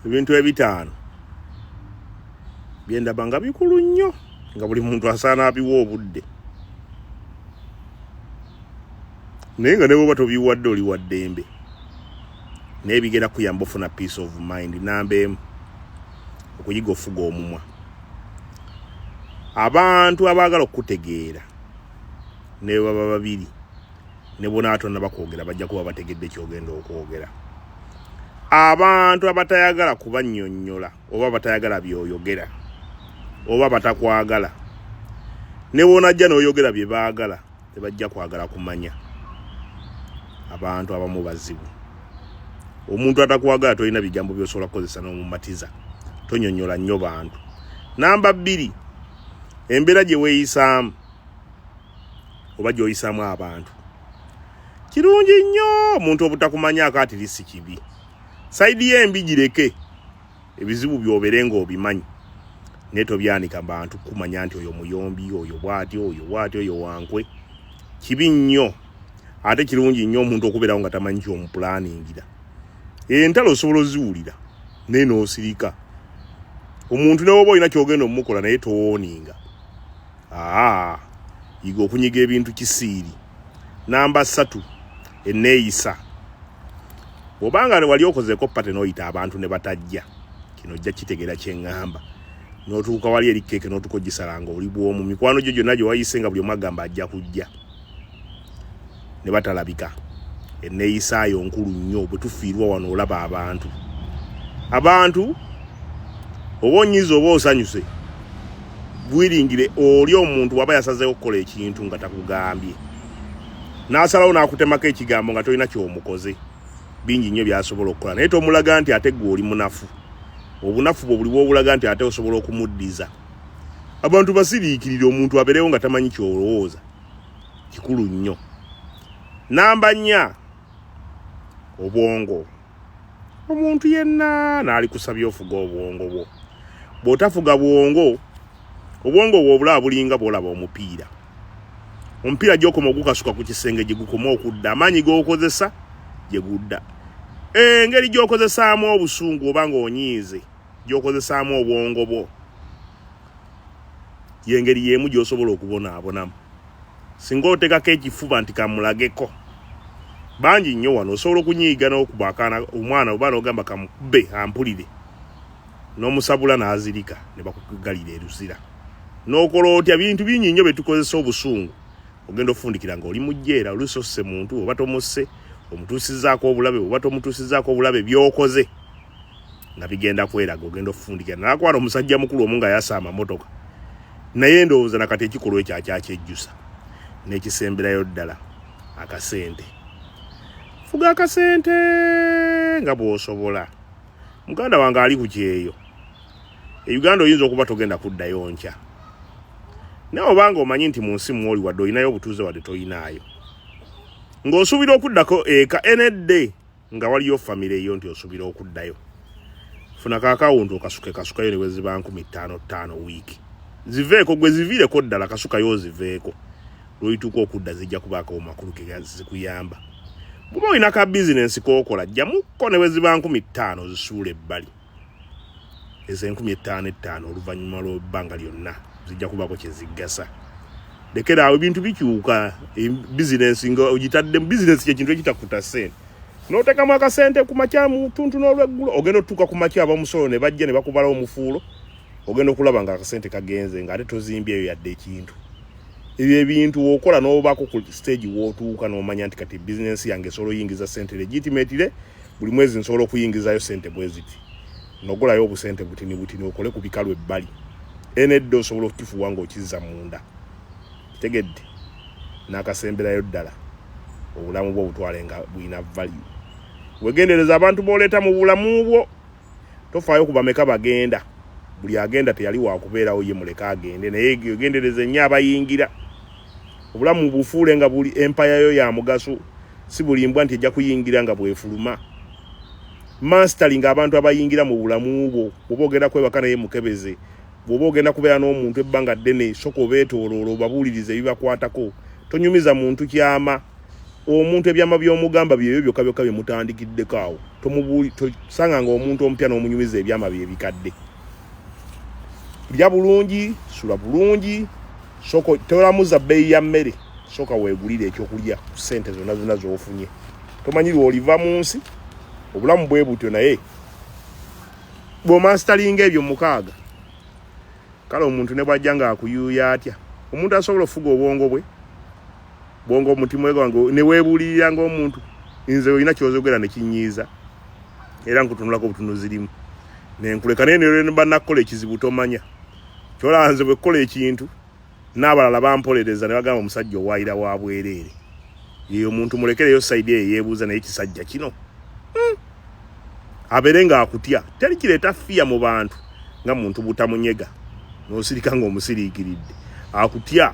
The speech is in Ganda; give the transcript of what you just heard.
ebintu ebitaano byendaba nga bikulu nnyo nga buli muntu asaana abiwa obudde naye nga ne bwoba tobiwadde oli wa ddembe naye bigenda kuyamba ofuna peace of mind. Namba emu okuyiga ofuga omumwa. Abantu abaagala okutegeera ne baba babiri ne bonaatonna bakwogera bajja kuba bategedde kyogenda okwogera. Abantu abatayagala kubannyonnyola oba batayagala byoyogera oba batakwagala ne bonajja n'oyogera bye baagala tebajja kwagala kumanya. Abantu abamu bazibu. Omuntu atakwagala tolina bigambo by'osobola kukozesa n'omumatiza. Tonyonnyola nnyo bantu. Namba 2 embeera gye weeyisaamu oba gy'oyisaamu abantu. Kirungi nnyo omuntu obutakumanyaako ati si kibi. Saidi y'embi gireke ebizibu by'obeere ng'obimanyi naye tobyanika bantu kumanya nti oyo muyombi oyo bw'ati oyo wankwe. Kibi nnyo ate kirungi nnyo omuntu okubeerawo nga tamanyi ky'omupulaningira. Entalo osobola oziwulira naye n'osirika. Omuntu ne woba olina ky'ogenda omukola naye towooninga. Yiga okunyiga ebintu kisiiri. Namba 3 enneeyisa. Bw'obanga wali okozeko pate n'oyita abantu ne batajja kino ojja kitegeera kye ŋŋamba. N'otuuka wali eri keeke n'otukogisala nga oli bw'omu. Mikwano gyo gyonna gye wayise nga buli omu agamba ajja kujja ne batalabika. Enneeyisa yo nkulu nnyo bwe tufiirwa wano olaba abantu. Abantu oba onyize oba osanyuse bwiringire oli omuntu waba yasazeewo okukola ekintu nga takugambye n'asalawo n'akutemako ekigambo nga tolina ky'omukoze. Bingi nnyo by'asobola okukola naye tomulaga nti ate gwe oli munafu. Obunafu bwe buli bw'obulaga nti ate osobola okumuddiza. Abantu basiriikirire omuntu abeerewo nga tamanyi ky'olowooza. Kikulu nnyo. Namba 4 obwongo. Omuntu yenna n'ali kusabya ofuga obwongo bwo. Bw'otafuga bwongo, obwongo bwo obulaba bulinga bw'olaba omupiira. Omupiira gy'okoma ogukasuka ku kisenge gye gukoma okudda, amaanyi g'okozesa gye gudda. Engeri gy'okozesaamu obusungu oba ng'onyiize gy'okozesaamu obwongo bwo y'engeri y'emu gy'osobola okubonaabonamu. Singa oteekako ekifuba nti kamulageko, bangi nnyo wano osobola okunyiiga n'okuba omwana oba n'ogamba kamukube ampulire n'omusabula n'azirika ne bakugalira eruzira. N'okola otya bintu bingi nnyo bye tukozesa obusungu. Ogenda ofundikira nga oli mu jjeera oluusi osse muntu oba tomusse omutuusizzaako obulabe oba tomutuusizzaako obulabe by'okoze nga bigenda kweraga. Ogenda ofundikira n'akwana omusajja mukulu omu nga yasa amamotoka naye ndowooza nakati ekikolwa ekyo akyakyejjusa n'ekisemberayo ddala akasente. Fuga akasente nga bw'osobola. Muganda wange ali ku kyeyo. Uganda oyinza okuba togenda kuddayo nkya. Naye obanga omanyi nti mu nsi mw'oli wadde olinayo obutuuze wadde toyinaayo. Ng'osuubira okuddako eka enedde nga waliyo famire eyo nti osuubira okuddayo. Funa kaakawunti kasukayo ne bwe ziba 5,500 wiiki. Ziveeko gwe ziviireko ddala kasukayo oziveeko. Lw'olituuka okudda zijja kubaako makulu ke zikuyamba. Bw'oba olina ka bizinensi k'okola jjamukko ne bwe ziba 5,000 zisuula ebbali. Ezo 5,500 oluvannyuma lw'ebbanga lyonna zijja kubaako kye ziggasa. Lekera awo ebintu bikyuka. Bizinensi nga ogitadde bizinensi kye kintu ekitakuta ssente. N'oteekamu akasente ku makya mu tuntu n'olweggulo ogenda otuuka ku makya ab'omusolo ne bajja ne bakubalawo omufuulo. Ogenda okulaba nga akasente kagenze ng'ate tozimbyeyo yadde ekintu. Ebyo ebintu okola n'obaako ku stage w'otuuka n'omanya nti kati bizinensi yange esobola oyingiza ssente legitimately buli mwezi nsobola okuyingizayo ssente bwe ziti. N'ogulayo obusente butini okole ku bikalu ebbali. Enedde osobola okukifuwa ng'okizza munda. Tegedde n'akasemberayo ddala obulamu bwo butwale nga bwina value. Wegendereza abantu b'oleeta mu bulamu bwo. Tofaayo kubameka bagenda. Buli agenda teyali wa kubeerawo ye muleka agende naye yogendereze nnyo abayingira. Obulamu bufuule nga buli empire yo ya mugaso. Si buli mbwa nti ejja kuyingira nga bwefuluma. Mastering abantu abayingira mu bulamu bwo. Bw'oba ogenda kwebaka naye mukebeze. Bw'oba ogenda kubeera n'omuntu ebbanga ddene soko beetooloola obabuulirize ebibakwatako. Tonyumiza muntu kyama. omuntu ebyama by'omugamba bye byokka byokka bye mutandikiddeko awo tosanga nga omuntu omupya n'omunyumiza ebyama bye bikadde. Lya bulungi, sula bulungi, soko tolamuza bbeeyi ya mmere, soka weegulire ekyokulya ku ssente zonna z'ofunye. Tomanyirwa oliva mu nsi obulamu bwe butyo naye bw'omasitalinga ebyo mukaaga kale omuntu ne bwajja nga akuyuuya atya omuntu asobola ofuga obwongo bwe bwongo omutima gwange ne weebuulirira ng'omuntu nze olina kyozogera ne kinyiiza era nkutunulako obutunuzirimu nenkuleka naye ne bannakukola ekizibu tomanya kyolanze bwe kukola ekintu n'abalala bampolereza ne bagamba omusajja owaayira wa bwereere yeyo omuntu mulekereyo sayidi eyo yeebuuza naye kisajja kino abeere nga akutya teri kireeta fiya mu bantu nga muntu butamunyega n'osirika ng'omusiriikiridde akutya